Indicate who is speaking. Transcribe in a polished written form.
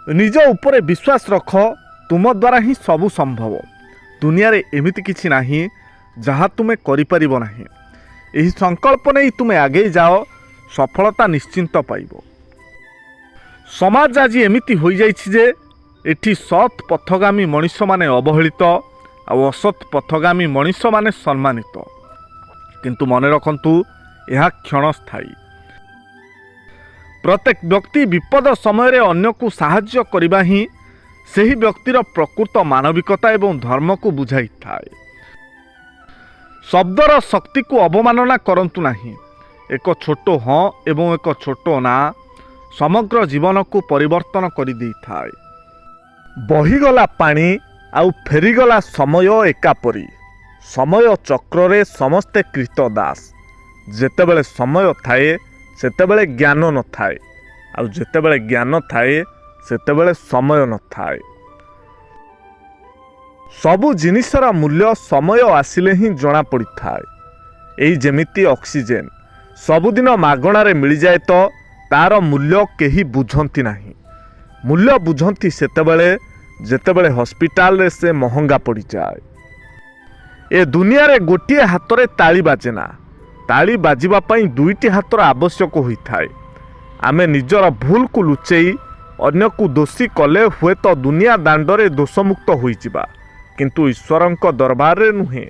Speaker 1: निज उपरे विश्वास रख, तुम द्वारा ही सबु संभव। दुनिया रे एमिति किछि नाही जहाँ तुमे करि परिबो नाही। एही संकल्प नहीं तुमे आगे जाओ, सफलता निश्चिंत पाइबो। समाज आज एमिति होई जाइछि जे एठी सत् पथगामी मनीष माने अवहेलित आ असत् पथगामी मनीष माने सम्मानित। किंतु मन रखंतु यह क्षणस्थायी। प्रत्येक व्यक्ति विपद समय अन्य को साहाय्य करबा ही सही व्यक्तिर प्रकृत मानविकता एवं धर्म को बुझाई थाए। शब्दर शक्ति को अवमानना करंतु नहीं। एक छोट हाँ एवं एक छोट ना समग्र जीवन को परिवर्तन कर दी थाए। बहीगला पानी आउ फेरीगला समय एकापरी। समय चक्र रे समस्ते कृत दास। जेतेबेले समय थाए सेतेबेले ज्ञान न थाए, आउ जेतेबेले ज्ञान थाए सेतेबेले समय न थाए। सबु जिनिसर मूल्य समय आसिले ही जना पड़ी थाए। एई जेमिति ऑक्सीजन सबुदिन मागणारे मिल जाए तो तार मूल्य केही बुझंती नाही। मूल्य बुझंती सेतेबेले जेतेबेले हॉस्पिटल रे से महंगा पड़ी जाए। ए दुनिया रे गोटिए हाथ रे ताली बाजेना। ताली बाजिबा पई दुईटी हाथर आवश्यक होइथाए। आमे निजर भूल को लुचेई अन्य को दोषी कले हुए तो दुनिया दांडरे दोषमुक्त होइजिबा, किंतु ईश्वरंक दरबार रे नुहे।